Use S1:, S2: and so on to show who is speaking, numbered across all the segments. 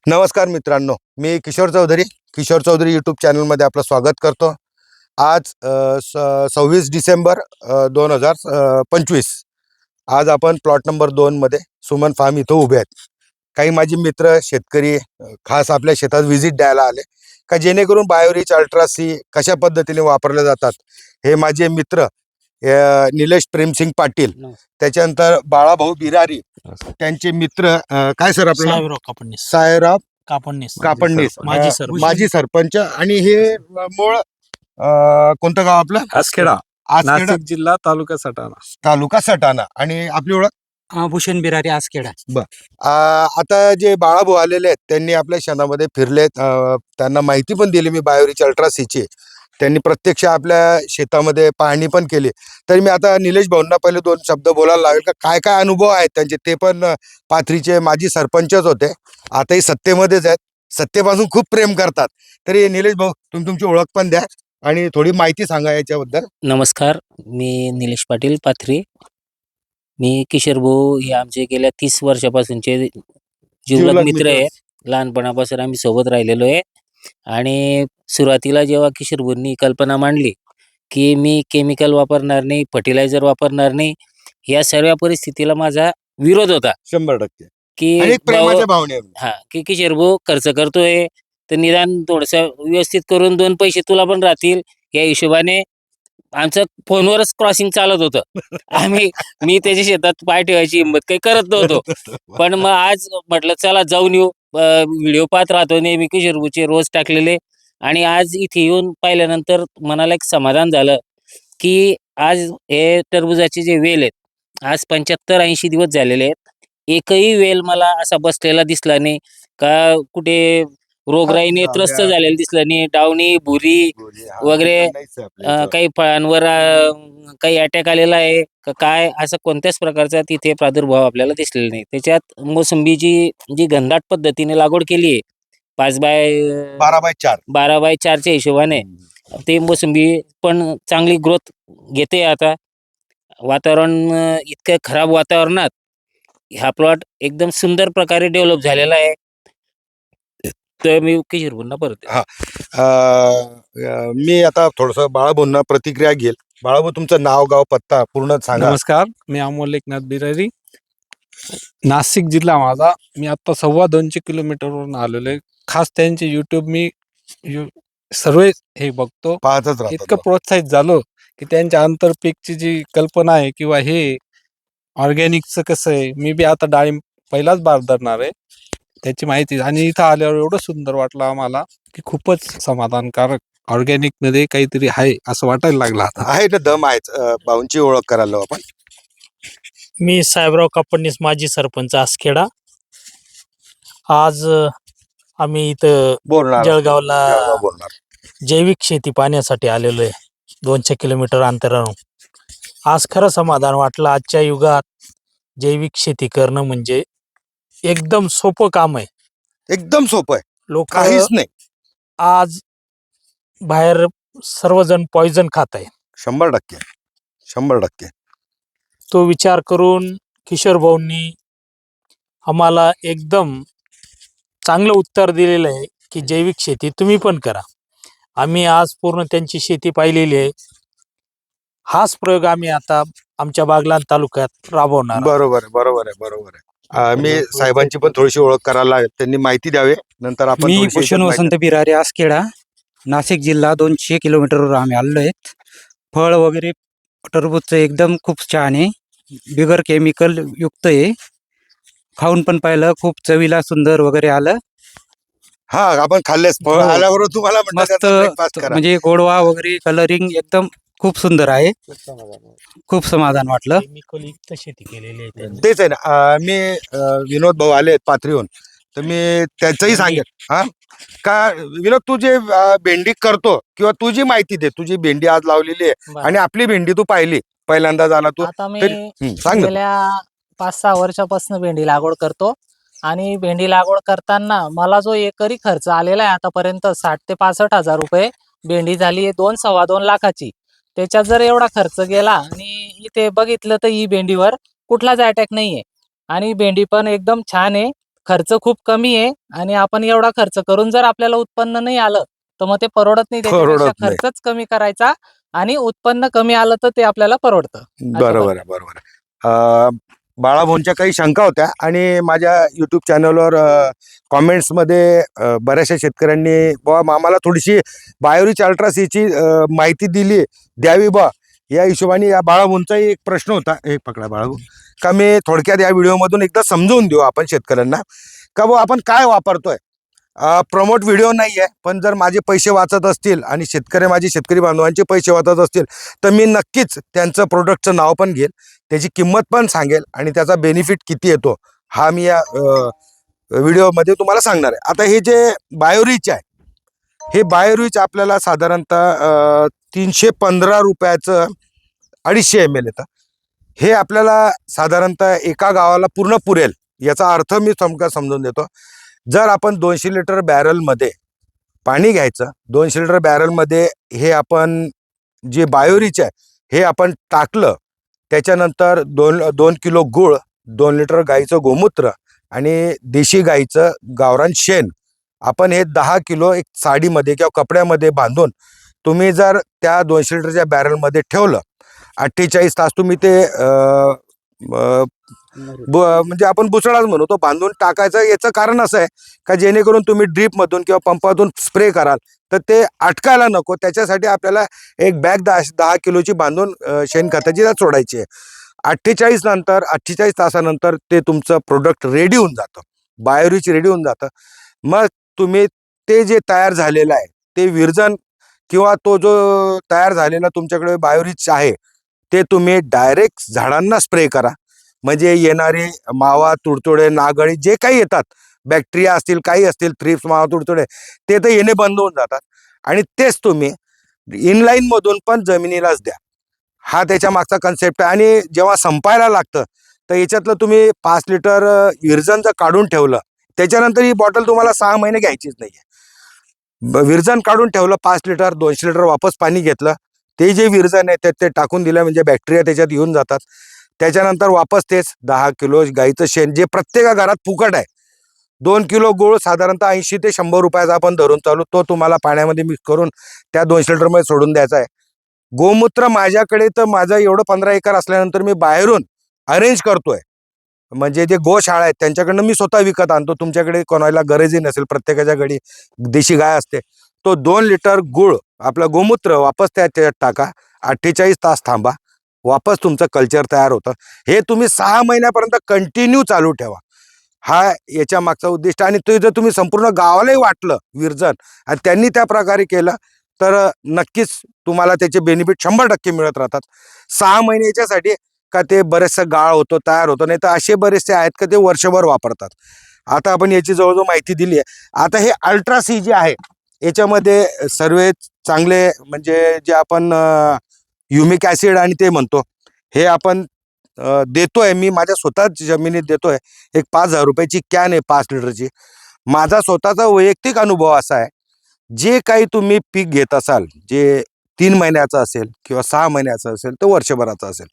S1: नमस्कार मित्रांनो, मी किशोर चौधरी यूट्यूब चॅनलमध्ये आपलं स्वागत करतो. आज 26 डिसेंबर 2025. आज आपण प्लॉट नंबर 2मध्ये सुमन फार्म इथं उभे आहेत. काही माझे मित्र शेतकरी खास आपल्या शेतात व्हिजिट द्यायला आले का जेणेकरून बायोरिच अल्ट्रा सी कशा पद्धतीने वापरले जातात हे माझे मित्र निलेश प्रेमसिंग पाटील, त्याच्यानंतर बाळाभाऊ बिरारी, त्यांचे मित्र काय सर आपलं
S2: साहेबराव कापडणीस
S1: सायराव
S2: कापडणीस
S1: माजी सरपंच आणि हे मूळ कोणतं गाव आपलं
S3: आसखेडा,
S1: आसखेडा
S3: नाशिक जिल्हा, तालुका सटाणा.
S1: तालुका सटाणा. आणि आपली ओळख
S2: भूषण बिरारी आसखेडा.
S1: आता जे बाळाभाऊ आलेले आहेत त्यांनी आपल्या शेतामध्ये फिरलेत, त्यांना माहिती पण दिली मी बायोरिच अल्ट्रा सीची. त्यांनी प्रत्यक्ष आपल्या शेतामध्ये पाहणी पण केली. तर मी आता निलेश भाऊंना पहिले 2 शब्द बोलायला लावेल का काय काय अनुभव आहेत त्यांचे. ते पण पाथरीचे माजी सरपंचच होते, आताही सत्तेमध्येच आहेत, सत्तेपासून खूप प्रेम करतात. तरी निलेश भाऊ तुम्ही तुमची ओळख पण द्या आणि थोडी माहिती सांगा याच्याबद्दल.
S2: नमस्कार, मी निलेश पाटील पाथरी. मी किशोर भाऊ हे आमचे गेल्या 30 वर्षापासूनचे जिवलग मित्र आहे. लहानपणापासून आम्ही सोबत राहिलेलो आहे. आणि सुरुवातीला जेव्हा किशोर भाऊंनी कल्पना मांडली की मी केमिकल वापरणार नाही, फर्टिलायझर वापरणार नाही, या सर्व परिस्थितीला माझा विरोध होता
S1: 100%
S2: की
S1: आणि एक प्रेमाच्या भावने.
S2: की किशोर भाऊ खर्च करतोय तर निदान थोडंसं व्यवस्थित करून 2 पैसे तुला पण राहतील या हिशोबाने आमचं फोनवरच क्रॉसिंग चालत होतं. मी त्याच्या शेतात पाय ठेवायची हिंमत काही करत नव्हतो. पण मग आज म्हटलं चला जाऊन येऊ. व्हिडिओ पाहत राहतो नेहमी किशोर भाऊचे रोज टाकलेले. आणि आज इथे येऊन पाहिल्यानंतर मनाला एक समाधान झालं की आज हे टरबुजाचे जे वेल आहेत आज 75-80 दिवस झालेले आहेत. एकही वेल मला असा बसलेला दिसला नाही का कुठे रोगराईने त्रस्त झालेलं दिसलं नाही. डावणी, भुरी वगैरे काही फळांवर काही अटॅक आलेला आहे का काय असं कोणत्याच प्रकारचा तिथे प्रादुर्भाव आपल्याला दिसलेला नाही. त्याच्यात मोसंबीची जी घनदाट पद्धतीने लागवड केली आहे 12x4च्या हिशोबाने ते मोसंबी पण चांगली ग्रोथ घेते. आता वातावरण इतकं खराब वातावरणात हा प्लॉट एकदम सुंदर प्रकारे डेव्हलप झालेला आहे. तर मी किशोर भाऊंना परत
S1: मी आता थोडस बाळाभाऊंना प्रतिक्रिया घेईल. बाळाभाऊ तुमचं नाव, गाव, पत्ता पूर्ण सांगा.
S3: नमस्कार, मी अमोल एकनाथ बिरारी, नाशिक जिल्हा माझा. मी आता 2.25 किलोमीटरवरून आलेलो आहे. खास त्यांचे युट्यूब मी सर्व हे बघतो,
S1: पाहतच
S3: इतकं
S1: राहतो.
S3: प्रोत्साहित झालो की त्यांच्या आंतरपीकची जी कल्पना आहे किंवा हे ऑर्गॅनिकचं कसं आहे, मी बी आता डाळिंब पहिलाच बार धरणार आहे त्याची माहिती. आणि इथं आल्यावर एवढं सुंदर वाटलं आम्हाला की खूपच समाधानकारक. ऑर्गॅनिक मध्ये काहीतरी आहे असं वाटायला लागलं आता.
S1: आहे ना, दम आहेच. भाऊंची ओळख करायला आपण.
S2: मी साहेबराव कापडणीस माजी सरपंच आसखेडा. आज आम्ही इथं जळगावला जैविक शेती पाहण्यासाठी आलेलो आहे 200 किलोमीटर अंतरावरून. आज खरं समाधान वाटलं. आजच्या युगात जैविक शेती करणं म्हणजे एकदम सोपं काम आहे.
S1: एकदम सोपं आहे,
S2: लोक
S1: काहीच नाही.
S2: आज बाहेर सर्वजण पॉइझन खात आहे.
S1: 100%.
S2: तो विचार करून किशोर भाऊंनी आम्हाला एकदम चांगलं उत्तर दिलेलं आहे की जैविक शेती तुम्ही पण करा. आम्ही आज पूर्ण त्यांची शेती पाहिलेली आहे. हाच प्रयोग आम्ही आता आमच्या बागलाण तालुक्यात राबवणार.
S1: बरोबर आहे. मी साहेबांची पण थोडीशी ओळख करायला लागेल, त्यांनी माहिती द्यावी नंतर आपण.
S4: मी भूषण वसंत बिरारी आसखेडा, नाशिक जिल्हा. 200 किलोमीटरवर आम्ही आलेलो आहेत. फळ वगैरे टरबूजचं एकदम खूप छान आहे, बिगर केमिकल युक्त आहे. खाऊन पण पाहिलं, खूप चवीला सुंदर वगैरे आलं.
S1: हा, आपण खाल्लेच फळ आल्याबरोबर तुम्हाला
S4: मस्त म्हणजे गोडवा वगैरे, कलरिंग एकदम खूप सुंदर आहे. खूप समाधान वाटलं.
S2: केमिकल युक्त शेती केलेली आहे त्यांनी.
S1: तेच आहे ना. मी विनोद भाऊ आले पाथरीहून, तर मी त्याचंही सांगेल. हा का विनोद, तू जे भेंडी करतो किंवा तू जी माहिती दे, तुझी भेंडी आज लावलेली आहे आणि आपली भेंडी तू पाहिली पहिल्यांदा झाला तू.
S5: आता मी
S1: सांग ना.
S5: गेल्या 5-6 वर्षापासून भेंडी लागवड करतो. आणि भेंडी लागवड करताना मला जो एकरी खर्च आलेला आहे आतापर्यंत 60 ते 65 हजार रुपये. भेंडी झाली 2-2.25 लाखाची. त्याच्यात जर एवढा खर्च गेला आणि इथे बघितलं तर ही भेंडीवर कुठलाच अटॅक नाहीये आणि भेंडी पण एकदम छान आहे. खर्च खूप कमी आहे आणि आपण एवढा खर्च करून जर आपल्याला उत्पन्न नाही आलं तर मग ते परवडत नाही. त्याच्यापेक्षा
S1: परवडत नाही.
S5: खर्चच कमी करायचा आणि उत्पन्न कमी आलं तर ते आपल्याला परवडतं.
S1: बरोबर आहे, बरोबर आहे. बाळाभाऊंच्या काही शंका होत्या आणि माझ्या युट्यूब चॅनलवर कॉमेंट्समध्ये बऱ्याचशा शेतकऱ्यांनी बुवा आम्हाला थोडीशी बायोरिच अल्ट्रासीची माहिती द्यावी बा, या हिशोबाने या बाळाभाऊंचा एक प्रश्न होता. एक पकडा बाळाभाऊ, का मी थोडक्यात या व्हिडिओमधून एकदा समजवून देऊ आपण शेतकऱ्यांना का बुवा आपण काय वापरतोय. प्रमोट व्हिडिओ नाही आहे, पण जर माझे पैसे वाचत असतील आणि माझे शेतकरी बांधवांचे पैसे वाचत असतील तर मी नक्कीच त्यांचं प्रोडक्टचं नाव पण घेईल, त्याची किंमत पण सांगेल आणि त्याचा बेनिफिट किती येतो हा मी या व्हिडिओमध्ये तुम्हाला सांगणार आहे. आता हे जे बायोरिच आहे, हे बायोरिच आपल्याला साधारणतः 315 रुपयाचं 250 ml येतं. हे आपल्याला साधारणतः एका गावाला पूर्ण पुरेल. याचा अर्थ मी समजून देतो. जर आपण 200 लिटर बॅरलमध्ये पाणी घ्यायचं, 200 लिटर बॅरलमध्ये हे आपण जे बायोरिच आहे हे आपण टाकलं, त्याच्यानंतर 2 किलो गूळ, 2 लिटर गाईचं गोमूत्र आणि देशी गाईचं गावरान शेण आपण हे 10 किलो एक साडीमध्ये किंवा कपड्यामध्ये बांधून तुम्ही जर त्या 200 लिटरच्या बॅरलमध्ये ठेवलं, 48 तास तुम्ही ते म्हणजे आपण बुचडाच म्हणू तो बांधून टाकायचं. याचं कारण असं आहे का जेणेकरून तुम्ही ड्रीपमधून किंवा पंपातून स्प्रे कराल तर ते अटकायला नको. त्याच्यासाठी आपल्याला एक बॅग 10 किलोची बांधून शेणखताची त्यात सोडायची आहे. 48 तासानंतर ते तुमचं प्रोडक्ट रेडी होऊन जातं, बायोरिच रेडी होऊन जातं. मग तुम्ही ते जे तयार झालेलं आहे ते विरजन किंवा तो जो तयार झालेला तुमच्याकडे बायोरिच आहे ते तुम्ही डायरेक्ट झाडांना स्प्रे करा. म्हणजे येणारे मावा, तुडतुडे, नागळी जे काही येतात, बॅक्टेरिया असतील, काही असतील, थ्रिप्स, मावा, तुडतुडे, ते तर येणे बंद होऊन जातात. आणि तेच तुम्ही इनलाईन मधून पण जमिनीलाच द्या. हा त्याच्या मागचा कन्सेप्ट आहे. आणि जेव्हा संपायला लागतं तर याच्यातलं तुम्ही 5 लिटर विरजन जर काढून ठेवलं, त्याच्यानंतर ही बॉटल तुम्हाला 6 महिने घ्यायचीच नाहीये. विरजन काढून ठेवलं 5 लिटर, 200 लिटर वापस पाणी घेतलं, ते जे विरजन आहे ते टाकून दिलं म्हणजे बॅक्टेरिया त्याच्यात येऊन जातात. त्याच्यानंतर वापस तेच 10 किलो गाईचं शेण जे प्रत्येका घरात फुकट आहे, 2 किलो गूळ साधारणतः 80 ते 100 रुपयाचा आपण धरून चालू, तो तुम्हाला पाण्यामध्ये मिक्स करून त्या 200 लिटरमध्ये सोडून द्यायचा आहे. गोमूत्र माझ्याकडे तर माझं एवढं 15 एकर असल्यानंतर मी बाहेरून अरेंज करतोय. म्हणजे जे गोशाळा आहेत त्यांच्याकडनं मी स्वतः विकत आणतो. तुमच्याकडे कोणाला गरजही नसेल, प्रत्येकाच्या घरी देशी गाय असते. तो 2 लिटर गूळ आपलं गोमूत्र वापस त्याच्यात टाका, 48 तास थांबा, वापस तुमचं कल्चर तयार होतं. हे तुम्ही 6 महिन्यापर्यंत कंटिन्यू चालू ठेवा. हा याच्या मागचा उद्दिष्ट. आणि ते जर तुम्ही संपूर्ण गावालाही वाटलं विरजन आणि त्यांनी त्या प्रकारे केलं तर नक्कीच तुम्हाला त्याचे बेनिफिट 100% मिळत राहतात. 6 महिन्याच्यासाठी का ते बरेचसं गाळ होतो, तयार होतो, नाही तर असे बरेचसे आहेत का ते वर्षभर वापरतात. आता आपण याची जवळजवळ माहिती दिली आहे. आता हे अल्ट्रा सी जे आहे याच्यामध्ये सर्व चांगले म्हणजे जे आपण ह्युमिक ॲसिड आणि ते म्हणतो हे आपण देतोय. मी माझ्या स्वतःच जमिनीत देतोय. एक 5,000 रुपयाची कॅन आहे 5 लिटरची. माझा स्वतःचा वैयक्तिक अनुभव असा आहे, जे काही तुम्ही पीक घेत असाल, जे 3 महिन्याचं असेल किंवा 6 महिन्याचं असेल तर वर्षभराचं असेल,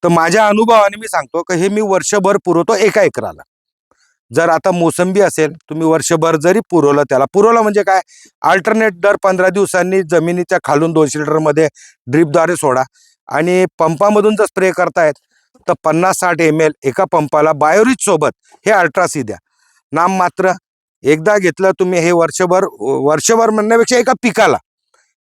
S1: तर माझ्या अनुभवाने मी सांगतो की हे मी वर्षभर पुरवतो एका एकराला. जर आता मोसंबी असेल, तुम्ही वर्षभर जरी पुरवलं म्हणजे काय, अल्टरनेट दर 15 दिवसांनी जमिनीच्या खालून 200 लिटरमध्ये ड्रीपद्वारे सोडा. आणि पंपामधून जर स्प्रे करतायत तर 50-60 ml एका पंपाला बायोरिच सोबत हे अल्ट्रासी द्या. नाममात्र एकदा घेतलं तुम्ही हे वर्षभर म्हणण्यापेक्षा एका पिकाला,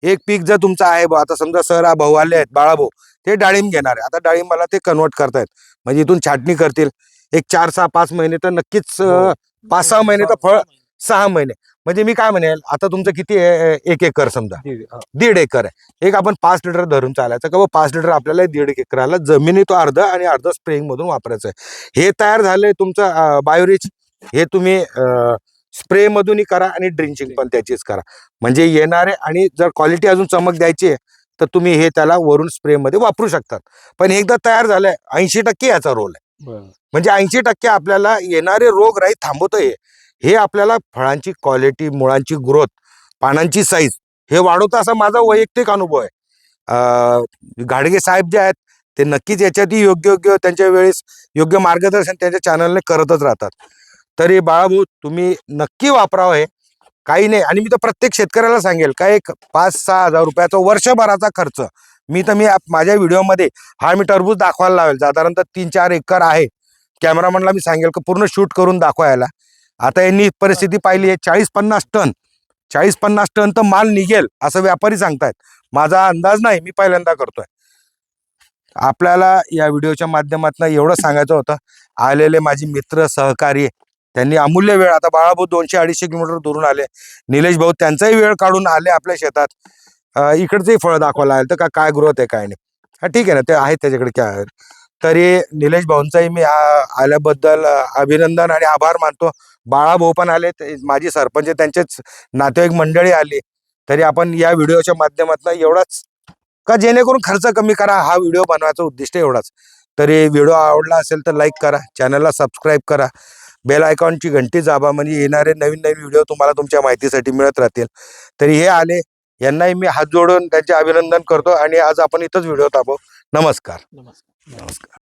S1: एक पीक जर तुमचं आहे बा, आता समजा सर भाऊ आले आहेत, बाळाभाऊ ते डाळिंब घेणार आहे, आता डाळिंबाला ते कन्वर्ट करतायत म्हणजे इथून छाटणी करतील. एक 4-6-5 महिने तर नक्कीच, 5-6 महिने तर फळ, 6 महिने म्हणजे मी काय म्हणेल, आता तुमचं किती आहे, 1 एकर समजा, 1.5 एकर आहे, एक आपण 5 लिटर धरून चालायचं का 5 लिटर आपल्याला 1.5 एकराला जमिनी तो अर्ध आणि अर्ध स्प्रेइंग मधून वापरायचं आहे. हे तयार झालंय तुमचं बायोरिच. हे तुम्ही स्प्रे मधूनही करा आणि ड्रिंचिंग पण त्याचीच करा. म्हणजे येणारे, आणि जर क्वालिटी अजून चमक द्यायची आहे तर तुम्ही हे त्याला वरून स्प्रे मध्ये वापरू शकतात. पण एकदा तयार झालंय 80% याचा रोल आहे. म्हणजे 80% आपल्याला येणारे रोग राही थांबवतोय. हे आपल्याला फळांची क्वालिटी, मुळांची ग्रोथ, पानांची साईज हे वाढवतं, असा माझा वैयक्तिक अनुभव आहे. घाडगे साहेब जे आहेत ते नक्कीच याच्यातही योग्य त्यांच्या वेळेस योग्य मार्गदर्शन त्यांच्या चॅनलने करतच राहतात. तरी बाळाभाऊ तुम्ही नक्की वापरावं हे, काही नाही. आणि मी तर प्रत्येक शेतकऱ्याला सांगेल का एक 5-6 हजार रुपयाचा वर्षभराचा खर्च मी माझ्या व्हिडिओमध्ये मी टरबूज दाखवायला लावेल. साधारणतः 3-4 एकर आहे. कॅमेरामनला मी सांगेल की पूर्ण शूट करून दाखवायला. आता यांनी परिस्थिती पाहिली आहे, 40-50 टन तर माल निघेल असं व्यापारी सांगतायत. माझा अंदाज नाही, मी पहिल्यांदा करतोय. आपल्याला या व्हिडिओच्या माध्यमातून एवढं सांगायचं होतं. आलेले माझे मित्र सहकारी त्यांनी अमूल्य वेळ, आता बाळाभाऊ 200-250 किलोमीटर दुरून आले, निलेश भाऊ त्यांचाही वेळ काढून आले आपल्या शेतात. इकडचंही फळ दाखवायला आलं तर काय ग्रोथ आहे काय नाही. ठीक आहे ना, ते आहे त्याच्याकडे काय. तरी निलेश भाऊंचाही मी आल्याबद्दल अभिनंदन आणि आभार मानतो. बाळाभाऊ पण आले, माझी सरपंच त्यांचेच नातेवाईक मंडळी आली. तरी आपण या व्हिडिओच्या माध्यमातून एवढाच का जेणेकरून खर्च कमी करा, हा व्हिडिओ बनवायचा उद्दिष्ट एवढाच. तरी व्हिडिओ आवडला असेल तर लाईक करा, चॅनलला सबस्क्राईब करा, बेल आयकॉनची घंटी दाबा, म्हणजे येणारे नवीन व्हिडिओ तुम्हाला तुमच्या माहितीसाठी मिळत राहतील. तरी हे आले, यांनाही मी हात जोडून त्यांचे अभिनंदन करतो आणि आज आपण इथंच व्हिडिओ थांबवू. नमस्कार.
S3: नमस्कार.
S1: नमस्कार.